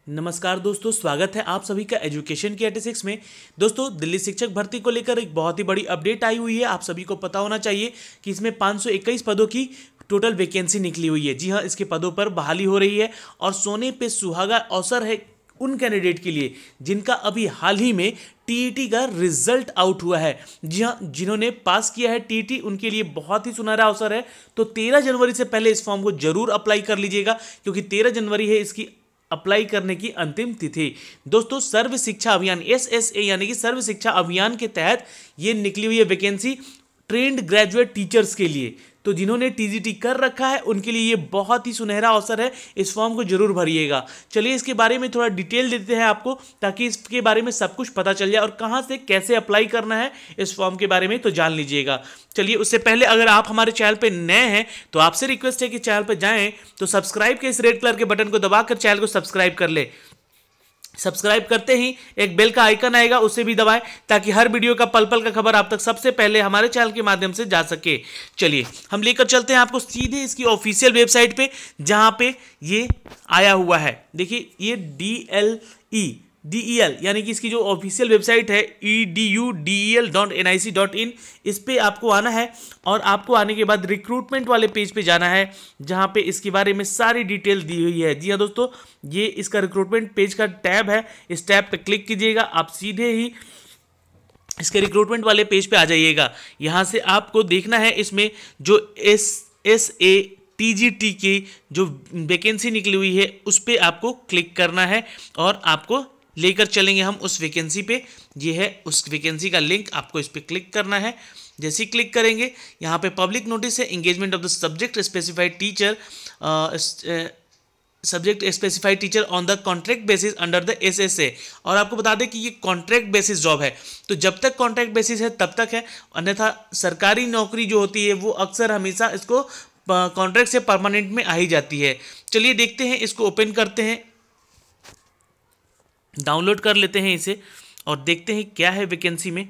नमस्कार दोस्तों, स्वागत है आप सभी का एजुकेशन के 86 में। दोस्तों, दिल्ली शिक्षक भर्ती को लेकर एक बहुत ही बड़ी अपडेट आई हुई है। आप सभी को पता होना चाहिए कि इसमें 521 पदों की टोटल वैकेंसी निकली हुई है। जी हाँ, इसके पदों पर बहाली हो रही है और सोने पे सुहागा अवसर है उन कैंडिडेट के लिए जिनका अभी हाल ही में टीईटी का रिजल्ट आउट हुआ है। जी हाँ, जिन्होंने पास किया है टीईटी उनके लिए बहुत ही सुनहरा अवसर है। तो 13 जनवरी से पहले इस फॉर्म को जरूर अप्लाई कर लीजिएगा, क्योंकि 13 जनवरी है इसकी अप्लाई करने की अंतिम तिथि। दोस्तों, सर्व शिक्षा अभियान SSA यानी कि सर्व शिक्षा अभियान के तहत ये निकली हुई है वैकेंसी ट्रेंड ग्रेजुएट टीचर्स के लिए। तो जिन्होंने टीजीटी कर रखा है उनके लिए ये बहुत ही सुनहरा अवसर है। इस फॉर्म को जरूर भरिएगा। चलिए इसके बारे में थोड़ा डिटेल देते हैं आपको, ताकि इसके बारे में सब कुछ पता चल जाए और कहाँ से कैसे अप्लाई करना है इस फॉर्म के बारे में तो जान लीजिएगा। चलिए, उससे पहले अगर आप हमारे चैनल पे नए हैं तो आपसे रिक्वेस्ट है कि चैनल पे जाएं तो सब्सक्राइब के इस रेड कलर के बटन को दबाकर चैनल को सब्सक्राइब कर ले। सब्सक्राइब करते ही एक बेल का आइकन आएगा, उसे भी दबाएं ताकि हर वीडियो का पल पल का खबर आप तक सबसे पहले हमारे चैनल के माध्यम से जा सके। चलिए हम लेकर चलते हैं आपको सीधे इसकी ऑफिशियल वेबसाइट पे, जहां पे ये आया हुआ है। देखिए, ये DEL यानी कि इसकी जो ऑफिशियल वेबसाइट है edudel.nic.in, इस पे आपको आना है और आपको आने के बाद रिक्रूटमेंट वाले पेज पे जाना है, जहां पे इसके बारे में सारी डिटेल दी हुई है। जी हाँ दोस्तों, ये इसका रिक्रूटमेंट पेज का टैब है। इस टैब पे क्लिक कीजिएगा, आप सीधे ही इसके रिक्रूटमेंट वाले पेज पे आ जाइएगा। यहाँ से आपको देखना है इसमें जो SSA TGT की जो वैकेंसी निकली हुई है उस पर आपको क्लिक करना है और आपको लेकर चलेंगे हम उस वैकेंसी पे। ये है उस वैकेंसी का लिंक, आपको इस पर क्लिक करना है। जैसे ही क्लिक करेंगे यहाँ पे पब्लिक नोटिस है, engagement of the subject specified teacher on the contract basis under the SSA। और आपको बता दें कि ये कॉन्ट्रैक्ट बेसिस जॉब है, तो जब तक कॉन्ट्रैक्ट बेसिस है तब तक है, अन्यथा सरकारी नौकरी जो होती है वो अक्सर हमेशा इसको कॉन्ट्रैक्ट से परमानेंट में आ ही जाती है। चलिए देखते हैं, इसको ओपन करते हैं, डाउनलोड कर लेते हैं इसे और देखते हैं क्या है वैकेंसी में।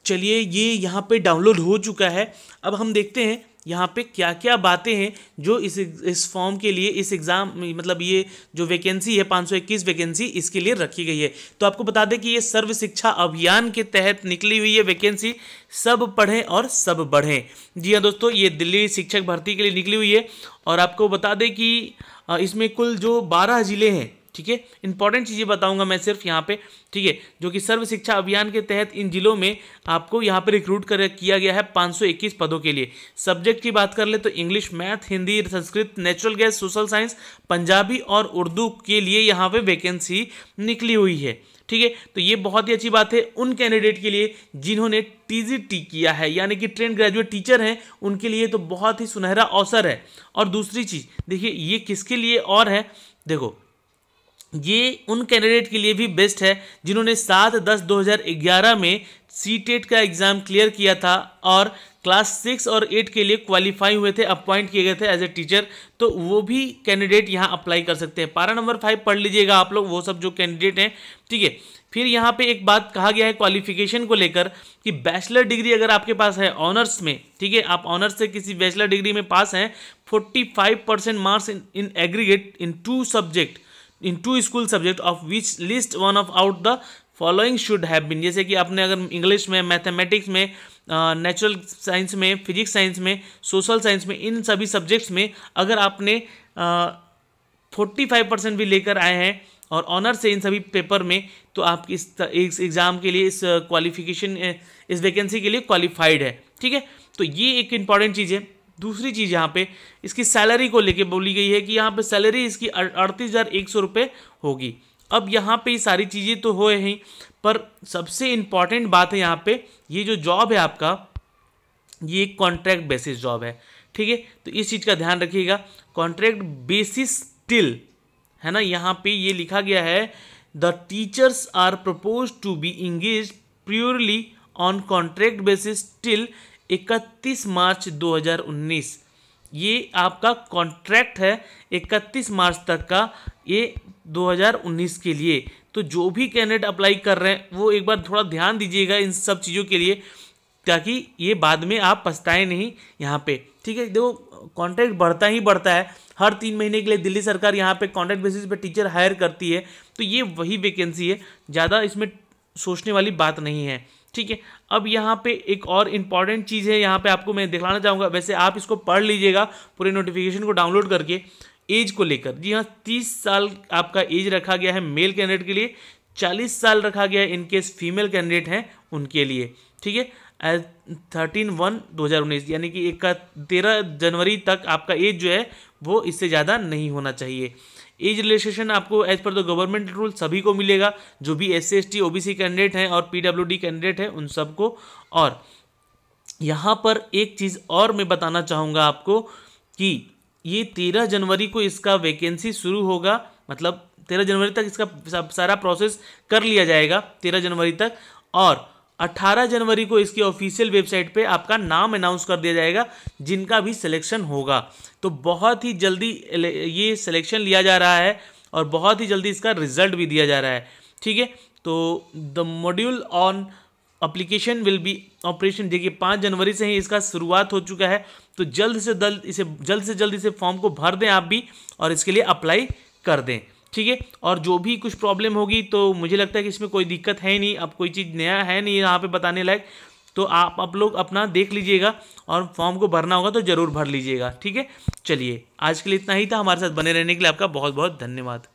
चलिए ये यहाँ पे डाउनलोड हो चुका है। अब हम देखते हैं यहाँ पे क्या क्या बातें हैं जो इस फॉर्म के लिए, इस एग्ज़ाम मतलब ये जो वैकेंसी है 521 वैकेंसी इसके लिए रखी गई है। तो आपको बता दें कि ये सर्व शिक्षा अभियान के तहत निकली हुई है वैकेंसी, सब पढ़ें और सब बढ़ें। जी हाँ दोस्तों, ये दिल्ली शिक्षक भर्ती के लिए निकली हुई है। और आपको बता दें कि इसमें कुल जो 12 ज़िले हैं, ठीक है, इंपॉर्टेंट चीज़ें बताऊंगा मैं सिर्फ यहाँ पे, ठीक है, जो कि सर्व शिक्षा अभियान के तहत इन जिलों में आपको यहाँ पे रिक्रूट किया गया है 521 पदों के लिए। सब्जेक्ट की बात कर ले तो English, math, Hindi, Sanskrit, natural gas, social science, Punjabi और उर्दू के लिए यहाँ पे वैकेंसी निकली हुई है। ठीक है, तो ये बहुत ही अच्छी बात है उन कैंडिडेट के लिए जिन्होंने टीजीटी किया है, यानी कि ट्रेंड ग्रेजुएट टीचर हैं, उनके लिए तो बहुत ही सुनहरा अवसर है। और दूसरी चीज़ देखिए, ये किसके लिए और है, देखो ये उन कैंडिडेट के लिए भी बेस्ट है जिन्होंने 7/10/2011 में सीटेट का एग्ज़ाम क्लियर किया था और क्लास 6 और 8 के लिए क्वालिफाई हुए थे, अपॉइंट किए गए थे एज ए टीचर, तो वो भी कैंडिडेट यहाँ अप्लाई कर सकते हैं। पारा नंबर 5 पढ़ लीजिएगा आप लोग, वो सब जो कैंडिडेट हैं, ठीक है। फिर यहाँ पे एक बात कहा गया है क्वालिफिकेशन को लेकर कि बैचलर डिग्री अगर आपके पास है ऑनर्स में, ठीक है, आप ऑनर्स से किसी बैचलर डिग्री में पास हैं, 45% marks in aggregate in 2 school subject of which list one of out the following should have been. जैसे कि आपने अगर इंग्लिश में, मैथमेटिक्स में, नेचुरल साइंस में, फिजिक्स साइंस में, सोशल साइंस में, इन सभी सब्जेक्ट्स में अगर आपने 45% भी लेकर आए हैं और ऑनर्स से इन सभी पेपर में, तो आप इस एग्ज़ाम के लिए, इस क्वालिफिकेशन, इस वैकेंसी के लिए क्वालिफाइड है। ठीक है, तो ये एक इम्पॉर्टेंट चीज़ है। दूसरी चीज़ यहाँ पे इसकी सैलरी को लेके बोली गई है कि यहाँ पे सैलरी इसकी 38,100 रुपये होगी। अब यहाँ पे ये सारी चीज़ें तो हो ही, पर सबसे इम्पॉर्टेंट बात है यहाँ पे, ये जो जॉब है आपका, ये एक कॉन्ट्रैक्ट बेसिस जॉब है। ठीक है, तो इस चीज़ का ध्यान रखिएगा, कॉन्ट्रैक्ट बेसिस टिल, है ना, यहाँ पे ये लिखा गया है the teachers are propose to be engage purely on contract basis till 31 March 2019। ये आपका कॉन्ट्रैक्ट है 31 मार्च तक का, ये 2019 के लिए। तो जो भी कैंडिडेट अप्लाई कर रहे हैं वो एक बार थोड़ा ध्यान दीजिएगा इन सब चीज़ों के लिए, ताकि ये बाद में आप पछताएं नहीं यहाँ पे। ठीक है, देखो कॉन्ट्रैक्ट बढ़ता ही बढ़ता है। हर 3 महीने के लिए दिल्ली सरकार यहाँ पे कॉन्ट्रैक्ट बेसिस पे टीचर हायर करती है। तो ये वही वैकेंसी है, ज़्यादा इसमें सोचने वाली बात नहीं है। ठीक है, अब यहाँ पे एक और इम्पॉर्टेंट चीज़ है, यहाँ पे आपको मैं दिखाना चाहूँगा। वैसे आप इसको पढ़ लीजिएगा पूरे नोटिफिकेशन को डाउनलोड करके। एज को लेकर, जी हाँ, 30 साल आपका एज रखा गया है मेल कैंडिडेट के लिए, 40 साल रखा गया है इनकेस फीमेल कैंडिडेट हैं उनके लिए। ठीक है, एज 13/1/2019 यानी कि 13 जनवरी तक आपका एज जो है वो इससे ज़्यादा नहीं होना चाहिए। एज रिलैक्सेशन आपको as per the government rule सभी को मिलेगा, जो भी SC ST OBC कैंडिडेट हैं और PWD कैंडिडेट हैं उन सबको। और यहाँ पर एक चीज़ और मैं बताना चाहूँगा आपको कि ये 13 जनवरी को इसका वैकेंसी शुरू होगा, मतलब 13 जनवरी तक इसका सारा प्रोसेस कर लिया जाएगा 13 जनवरी तक, और 18 जनवरी को इसकी ऑफिशियल वेबसाइट पे आपका नाम अनाउंस कर दिया जाएगा जिनका भी सिलेक्शन होगा। तो बहुत ही जल्दी ये सिलेक्शन लिया जा रहा है और बहुत ही जल्दी इसका रिजल्ट भी दिया जा रहा है। ठीक है, तो the module on application will be operation, देखिए 5 जनवरी से ही इसका शुरुआत हो चुका है। तो जल्द से जल्द इसे फॉर्म को भर दें आप भी और इसके लिए अप्लाई कर दें। ठीक है, और जो भी कुछ प्रॉब्लम होगी तो मुझे लगता है कि इसमें कोई दिक्कत है ही नहीं, अब कोई चीज़ नया है नहीं यहाँ पे बताने लायक। तो आप लोग अपना देख लीजिएगा और फॉर्म को भरना होगा तो ज़रूर भर लीजिएगा। ठीक है, चलिए आज के लिए इतना ही था। हमारे साथ बने रहने के लिए आपका बहुत बहुत धन्यवाद।